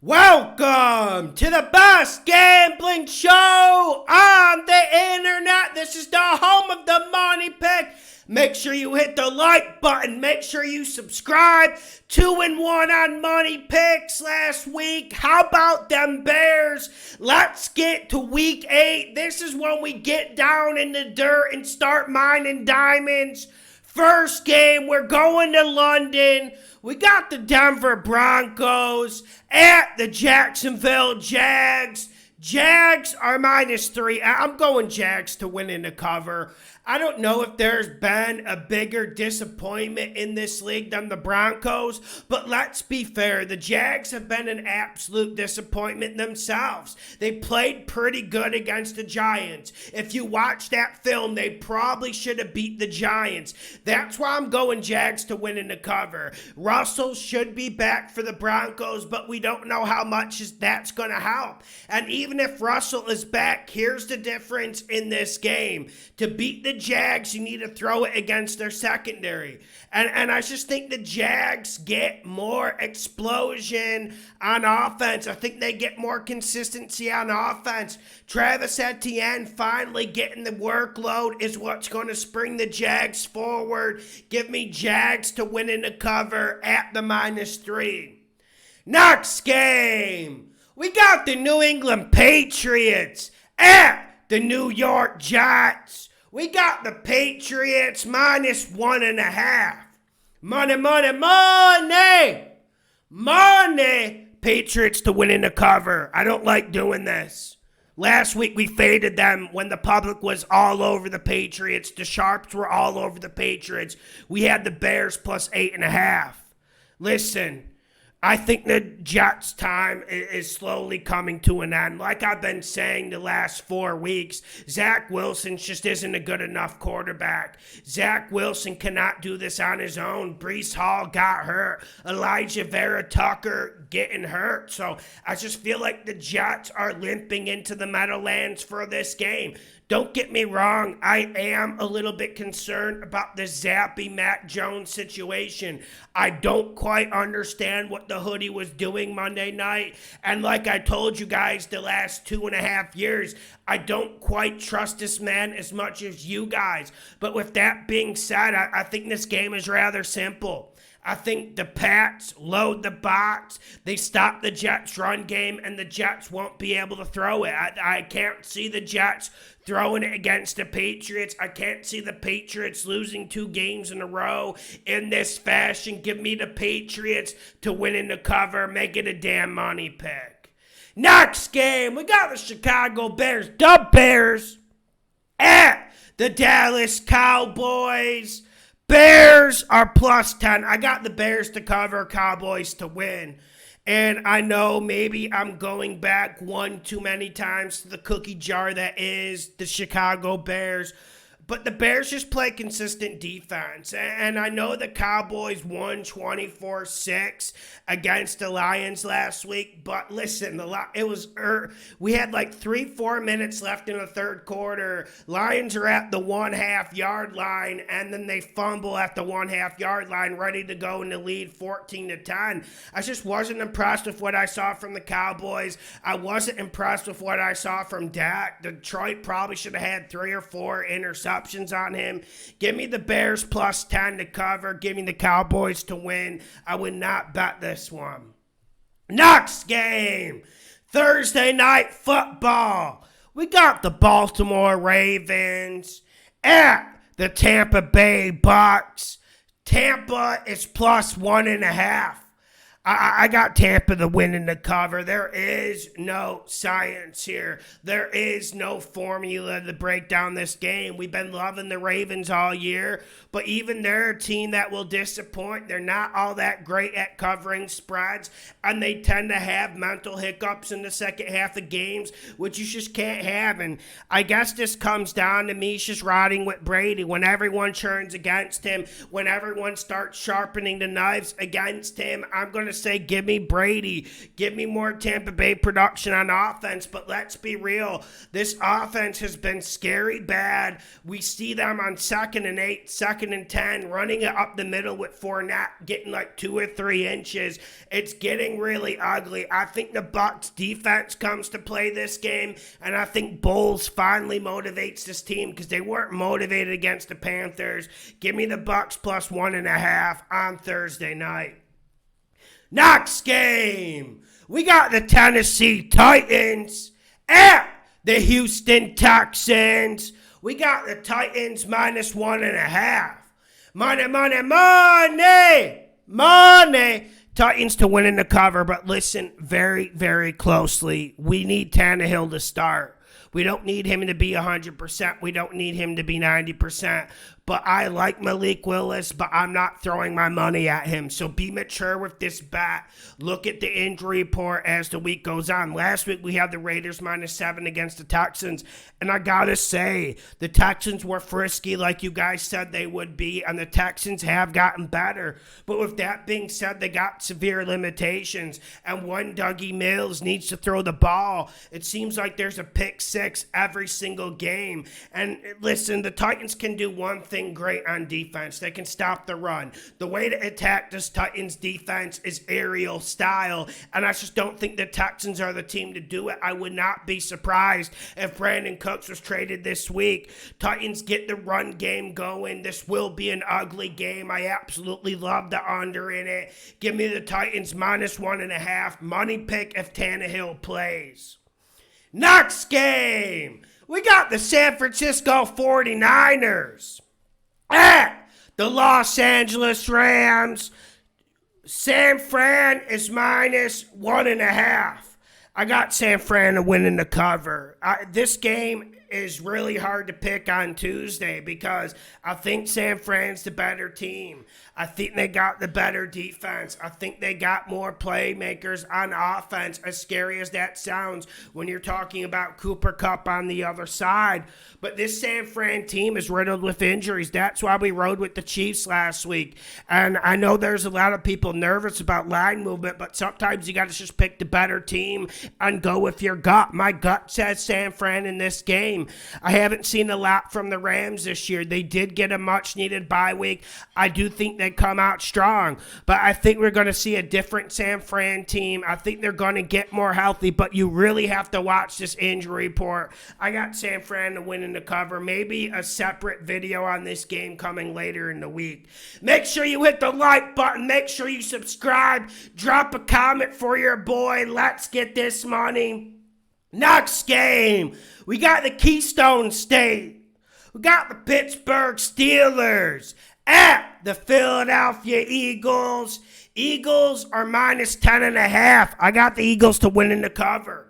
Welcome to the best gambling show on the internet. This is the home of the money pick. Make sure you hit the like button. Make sure you subscribe. 2-1 on money picks last week. How about them Bears? Let's get to week 8. This is when we get down in the dirt and start mining diamonds. First game, we're going to London. We got the Denver Broncos at the Jacksonville Jags. Jags are -3. I'm going Jags to win in the cover. I don't know if there's been a bigger disappointment in this league than the Broncos, but let's be fair. The Jags have been an absolute disappointment themselves. They played pretty good against the Giants. If you watch that film, they probably should have beat the Giants. That's why I'm going Jags to win in the cover. Russell should be back for the Broncos, but we don't know how much that's going to help. And even if Russell is back, here's the difference in this game. To beat the Jags, you need to throw it against their secondary. And I just think the Jags get more explosion on offense. I think they get more consistency on offense. Travis Etienne finally getting the workload is what's going to spring the Jags forward. Give me Jags to win in the cover at the -3. Next game, we got the New England Patriots at the New York Jets. We got the Patriots -1.5. Money. Patriots to win in the cover. I don't like doing this. Last week we faded them when the public was all over the Patriots. The Sharps were all over the Patriots. We had the Bears +8.5. Listen, I think the Jets' time is slowly coming to an end. Like I've been saying the last 4 weeks, Zach Wilson just isn't a good enough quarterback. Zach Wilson cannot do this on his own. Breece Hall got hurt. Elijah Vera Tucker getting hurt. So I just feel like the Jets are limping into the Meadowlands for this game. Don't get me wrong, I am a little bit concerned about the zappy Mac Jones situation. I don't quite understand what the hoodie was doing Monday night. And like I told you guys the last 2.5 years, I don't quite trust this man as much as you guys. But with that being said, I think this game is rather simple. I think the Pats load the box. They stop the Jets' run game, and the Jets won't be able to throw it. I can't see the Jets throwing it against the Patriots. I can't see the Patriots losing 2 games in a row in this fashion. Give me the Patriots to win in the cover. Make it a damn money pick. Next game, we got the Chicago Bears. The Bears at the Dallas Cowboys. Bears are +10. I got the Bears to cover, Cowboys to win. And I know maybe I'm going back one too many times to the cookie jar that is the Chicago Bears. But the Bears just play consistent defense. And I know the Cowboys won 24-6 against the Lions last week. But listen, we had like 3-4 minutes left in the third quarter. Lions are at the 1.5 yard line. And then they fumble at the 1.5 yard line, ready to go in the lead 14-10. I just wasn't impressed with what I saw from the Cowboys. I wasn't impressed with what I saw from Dak. Detroit probably should have had 3 or 4 interceptions on him. Give me the Bears +10 to cover. Give me the Cowboys to win. I would not bet this one. Next game, Thursday night football. We got the Baltimore Ravens at the Tampa Bay Bucs. Tampa is +1.5. I got Tampa to win in the cover. There is no science here. There is no formula to break down this game. We've been loving the Ravens all year, but even they're a team that will disappoint. They're not all that great at covering spreads, and they tend to have mental hiccups in the second half of games, which you just can't have. And I guess this comes down to me just riding with Brady. When everyone turns against him, when everyone starts sharpening the knives against him, I'm going to say, give me Brady. Give me more Tampa Bay production on offense. But let's be real. This offense has been scary bad. We see them on 2nd and 8, 2nd and 10, running it up the middle with Fournette, getting like 2 or 3 inches. It's getting really ugly. I think the Bucs defense comes to play this game, and I think Bowles finally motivates this team because they weren't motivated against the Panthers. Give me the Bucs plus 1.5 on Thursday night. Next game, we got the Tennessee Titans at the Houston Texans. We got the Titans minus 1.5. Money. Titans to win in the cover, but listen very, very closely. We need Tannehill to start. We don't need him to be 100%. We don't need him to be 90%. But I like Malik Willis, but I'm not throwing my money at him. So be mature with this bet. Look at the injury report as the week goes on. Last week we had the Raiders minus 7 against the Texans. And I gotta say, the Texans were frisky like you guys said they would be. And the Texans have gotten better. But with that being said, they got severe limitations. And one Dougie Mills needs to throw the ball. It seems like there's a pick 6 every single game. And listen, the Titans can do one thing great on defense. They can stop the run. The way to attack this Titans defense is aerial style, and I just don't think the Texans are the team to do it. I would not be surprised if Brandon Cooks was traded this week. Titans get the run game going. This will be an ugly game. I absolutely love the under in it. Give me the Titans minus 1.5. Money pick if Tannehill plays. Next game, we got the San Francisco 49ers at the Los Angeles Rams. San Fran is minus 1.5. I got San Fran winning the cover. This game is really hard to pick on Tuesday because I think San Fran's the better team. I think they got the better defense. I think they got more playmakers on offense, as scary as that sounds when you're talking about Cooper Kupp on the other side. But this San Fran team is riddled with injuries. That's why we rode with the Chiefs last week. And I know there's a lot of people nervous about line movement, but sometimes you got to just pick the better team and go with your gut. My gut says San Fran in this game. I haven't seen a lot from the Rams this year. They did get a much-needed bye week. I do think they come out strong, but I think we're going to see a different San Fran team. I think they're going to get more healthy, but you really have to watch this injury report. I got San Fran to win in the cover. Maybe a separate video on this game coming later in the week. Make sure you hit the like button. Make sure you subscribe. Drop a comment for your boy. Let's get this money. Next game, we got the Keystone State. We got the Pittsburgh Steelers at the Philadelphia Eagles. Eagles are minus 10.5. I got the Eagles to win in the cover.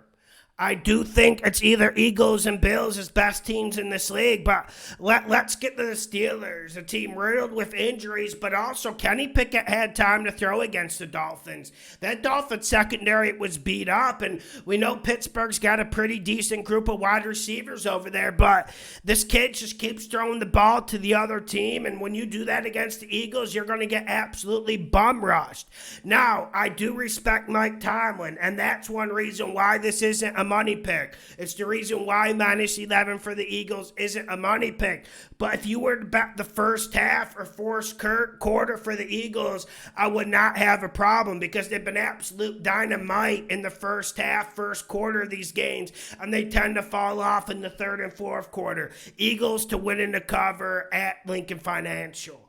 I do think it's either Eagles and Bills as best teams in this league, but let's get to the Steelers, a team riddled with injuries, but also Kenny Pickett had time to throw against the Dolphins. That Dolphins secondary was beat up, and we know Pittsburgh's got a pretty decent group of wide receivers over there, but this kid just keeps throwing the ball to the other team, and when you do that against the Eagles, you're going to get absolutely bum rushed. Now, I do respect Mike Tomlin, and that's one reason why this isn't a money pick. It's the reason why minus 11 for the Eagles isn't a money pick. But if you were to bet the first half or fourth quarter for the Eagles, I would not have a problem because they've been absolute dynamite in the first half, first quarter of these games, and they tend to fall off in the third and fourth quarter. Eagles to win in the cover at Lincoln Financial.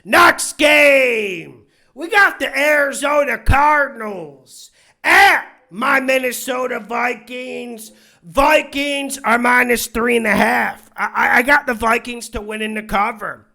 Next game, we got the Arizona Cardinals at my Minnesota Vikings. Vikings are minus 3.5. I got the Vikings to win in the cover.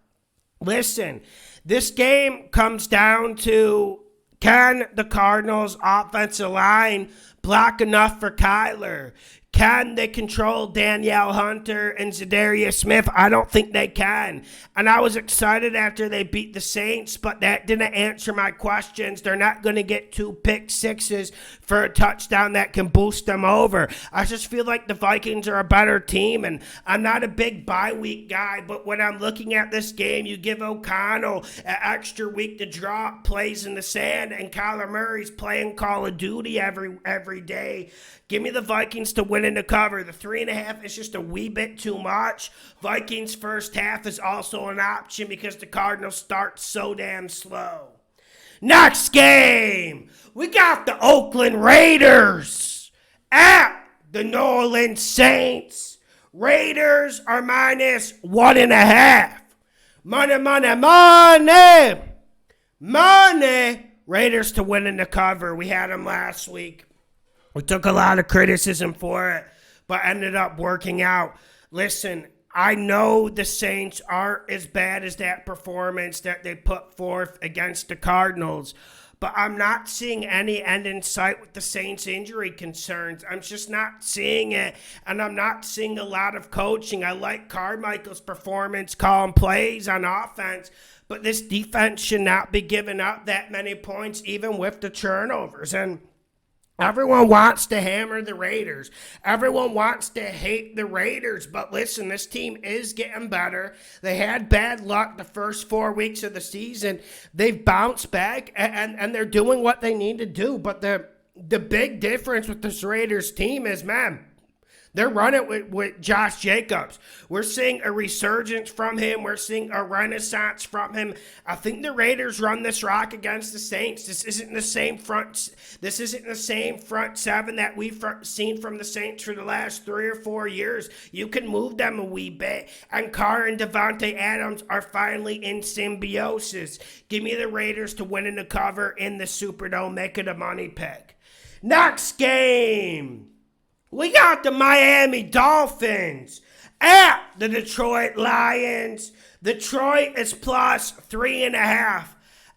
Listen, this game comes down to can the Cardinals offensive line block enough for Kyler? Can they control Danielle Hunter and Zadarius Smith? I don't think they can. And I was excited after they beat the Saints, but that didn't answer my questions. They're not going to get 2 pick sixes for a touchdown that can boost them over. I just feel like the Vikings are a better team, and I'm not a big bye week guy, but when I'm looking at this game, you give O'Connell an extra week to drop plays in the sand, and Kyler Murray's playing Call of Duty every day. Give me the Vikings to win in the cover. The 3.5 is just a wee bit too much. Vikings first half is also an option because the Cardinals start so damn slow. Next game, we got the Oakland Raiders at the New Orleans Saints. Raiders are minus 1.5. Money, money, money. Money. Raiders to win in the cover. We had them last week. We took a lot of criticism for it, but ended up working out. Listen, I know the Saints aren't as bad as that performance that they put forth against the Cardinals, but I'm not seeing any end in sight with the Saints' injury concerns. I'm just not seeing it, and I'm not seeing a lot of coaching. I like Carmichael's performance, calling plays on offense, but this defense should not be giving up that many points, even with the turnovers. And everyone wants to hammer the Raiders. Everyone wants to hate the Raiders. But listen, this team is getting better. They had bad luck the first 4 weeks of the season. They've bounced back, and they're doing what they need to do. But the big difference with this Raiders team is, man, they're running with Josh Jacobs. We're seeing a resurgence from him. We're seeing a renaissance from him. I think the Raiders run this rock against the Saints. This isn't the same front. This isn't the same front seven that we've seen from the Saints for the last 3 or 4 years. You can move them a wee bit. And Carr and Devontae Adams are finally in symbiosis. Give me the Raiders to win in the cover in the Superdome. Make it a money pick. Next game. We got the Miami Dolphins at the Detroit Lions. Detroit is plus 3.5.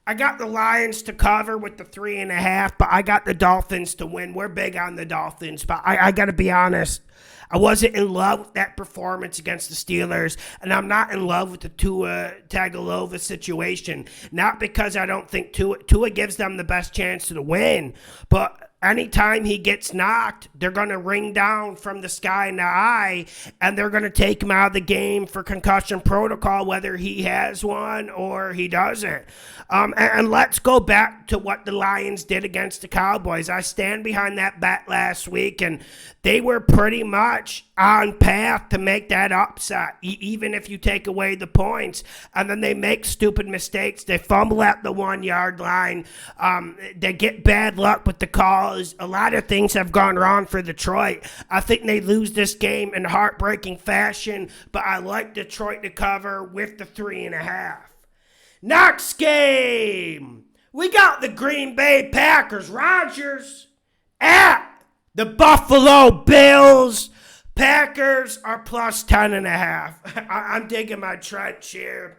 I got the Lions to cover with the 3.5, but I got the Dolphins to win. We're big on the Dolphins, but I got to be honest. I wasn't in love with that performance against the Steelers, and I'm not in love with the Tua Tagovailoa situation. Not because I don't think Tua gives them the best chance to win, but anytime he gets knocked, they're going to ring down from the sky in the eye, and they're going to take him out of the game for concussion protocol, whether he has one or he doesn't. And let's go back to what the Lions did against the Cowboys. I stand behind that bet last week, and they were pretty much on path to make that upset, even if you take away the points. And then they make stupid mistakes. They fumble at the 1 yard line. They get bad luck with the calls. A lot of things have gone wrong for Detroit. I think they lose this game in heartbreaking fashion, but I like Detroit to cover with the 3.5. Next game, we got the Green Bay Packers. Rodgers at the Buffalo Bills. Packers are plus 10.5. I'm digging my trench here.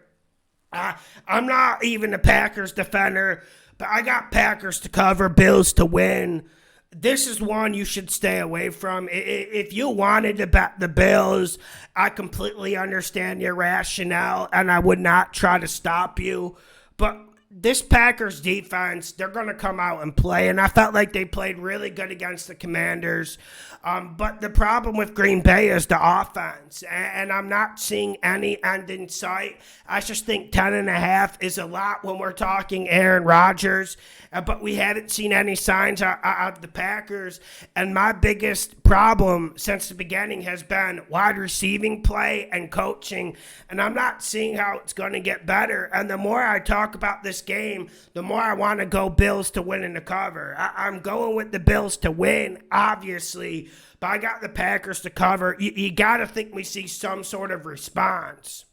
I'm not even a Packers defender, but I got Packers to cover, Bills to win. This is one you should stay away from. If you wanted to bet the Bills, I completely understand your rationale, and I would not try to stop you. But this Packers defense, they're going to come out and play, and I felt like they played really good against the Commanders. But the problem with Green Bay is the offense, and I'm not seeing any end in sight. I just think 10.5 is a lot when we're talking Aaron Rodgers, but we haven't seen any signs of the Packers. And my biggest problem since the beginning has been wide receiving play and coaching, and I'm not seeing how it's going to get better. And the more I talk about this game, the more I want to go Bills to win in the cover. I'm going with the Bills to win, obviously, but I got the Packers to cover. You got to think we see some sort of response.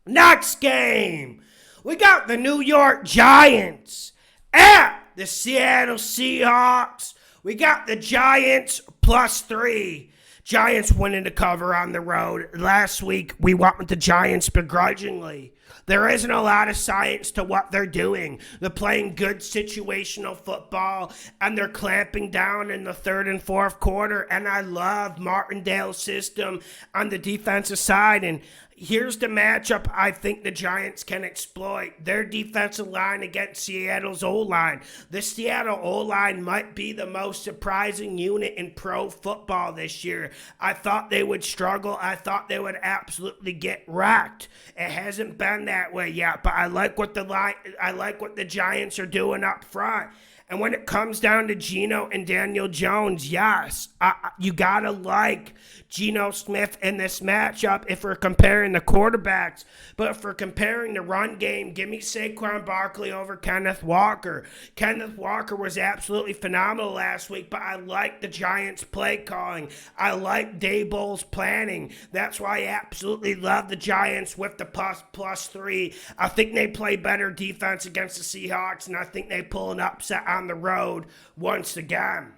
Next game, we got the New York Giants at the Seattle Seahawks. We got the Giants plus 3. Giants winning the cover on the road. Last week, we went with the Giants begrudgingly. There isn't a lot of science to what they're doing. They're playing good situational football, and they're clamping down in the third and fourth quarter, and I love Martindale's system on the defensive side. And here's the matchup I think the Giants can exploit. Their defensive line against Seattle's O-line. The Seattle O-line might be the most surprising unit in pro football this year. I thought they would struggle. I thought they would absolutely get wrecked. It hasn't been that way yet, but I like what the Giants are doing up front. And when it comes down to Geno and Daniel Jones, yes, you got to like Geno Smith in this matchup if we're comparing the quarterbacks. But if we're comparing the run game, give me Saquon Barkley over Kenneth Walker. Kenneth Walker was absolutely phenomenal last week, but I like the Giants' play calling. I like Daboll's planning. That's why I absolutely love the Giants with the +3. I think they play better defense against the Seahawks, and I think they pull an upset on the road once again.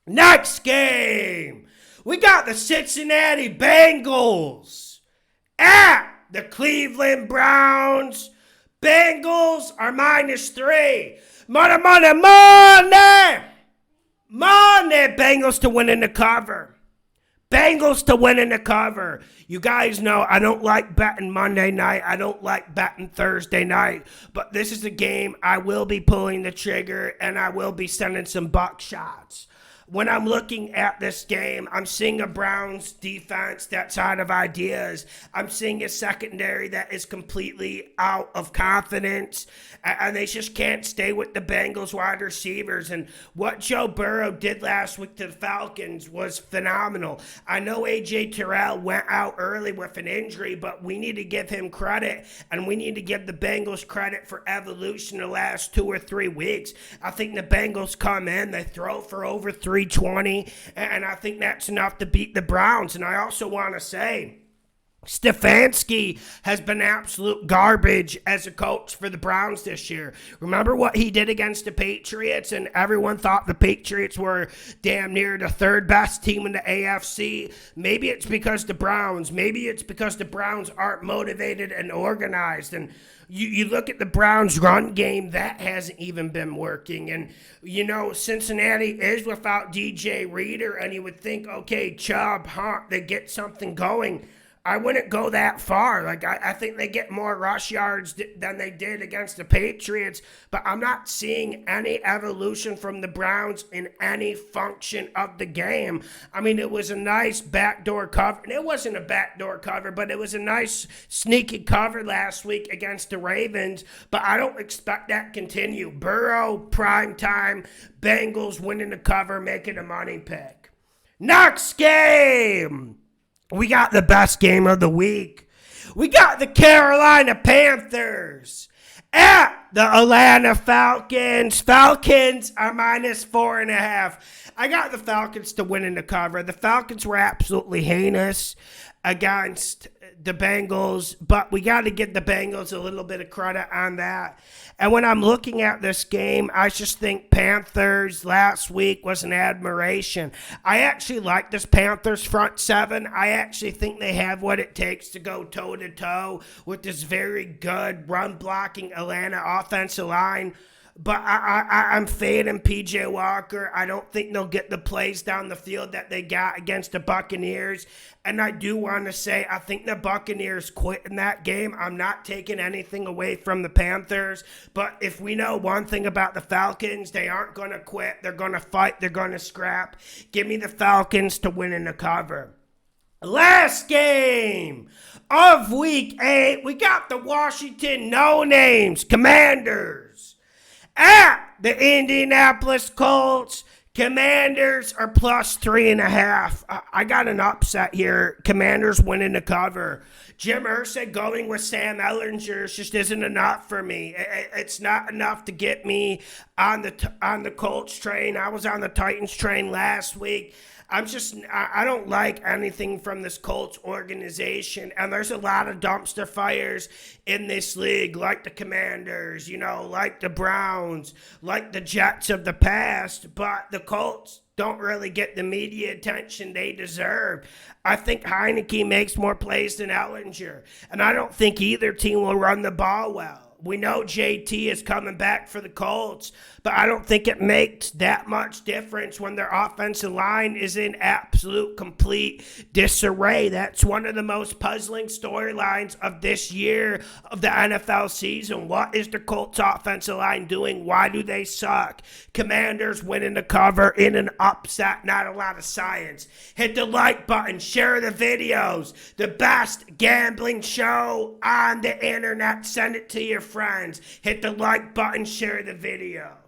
Next game, we got the Cincinnati Bengals at the Cleveland Browns. Bengals are -3. Money, money, money! Money! Bengals to win in the cover. Bengals to win in the cover. You guys know I don't like betting Monday night. I don't like betting Thursday night. But this is a game I will be pulling the trigger, and I will be sending some buck shots. When I'm looking at this game, I'm seeing a Browns defense that's out of ideas. I'm seeing a secondary that is completely out of confidence, and they just can't stay with the Bengals wide receivers. And what Joe Burrow did last week to the Falcons was phenomenal. I know A.J. Terrell went out early with an injury, but we need to give him credit, and we need to give the Bengals credit for evolution the last 2 or 3 weeks. I think the Bengals come in, they throw for over 320, and I think that's enough to beat the Browns. And I also want to say, Stefanski has been absolute garbage as a coach for the Browns this year. Remember what he did against the Patriots, and everyone thought the Patriots were damn near the third best team in the AFC. Maybe it's because the Browns aren't motivated and organized. And you look at the Browns' run game, that hasn't even been working. And, Cincinnati is without DJ Reader, and you would think, okay, Chubb, Hunt, they get something going. I wouldn't go that far. I think they get more rush yards than they did against the Patriots, but I'm not seeing any evolution from the Browns in any function of the game. I mean, it was a nice backdoor cover. And it wasn't a backdoor cover, but it was a nice sneaky cover last week against the Ravens, but I don't expect that to continue. Burrow, primetime, Bengals winning the cover, making a money pick. Next game! We got the best game of the week. We got the Carolina Panthers at the Atlanta Falcons. Falcons are -4.5. I got the Falcons to win in the cover. The Falcons were absolutely heinous against the Bengals, but we got to give the Bengals a little bit of credit on that. And when I'm looking at this game, I just think Panthers last week was an admiration. I actually like this Panthers front seven. I actually think they have what it takes to go toe-to-toe with this very good run-blocking Atlanta offensive line. But I'm fading P.J. Walker. I don't think they'll get the plays down the field that they got against the Buccaneers. And I do want to say, I think the Buccaneers quit in that game. I'm not taking anything away from the Panthers. But if we know one thing about the Falcons, they aren't going to quit. They're going to fight. They're going to scrap. Give me the Falcons to win in the cover. Last game of Week 8, we got the Washington No-Names Commanders at the Indianapolis Colts. Commanders are +3.5. I got an upset here. Commanders winning the cover. Jim Irsay going with Sam Ehlinger just isn't enough for me. It's not enough to get me on the Colts train. I was on the Titans train last week. I don't like anything from this Colts organization, and there's a lot of dumpster fires in this league, like the Commanders, like the Browns, like the Jets of the past, but the Colts don't really get the media attention they deserve. I think Heineke makes more plays than Ellinger, and I don't think either team will run the ball well. We know JT is coming back for the Colts, but I don't think it makes that much difference when their offensive line is in absolute complete disarray. That's one of the most puzzling storylines of this year of the NFL season. What is the Colts offensive line doing? Why do they suck? Commanders winning the cover in an upset, not a lot of science. Hit the like button, share the videos. The best gambling show on the internet. Send it to your friends. Hit the like button, share the video.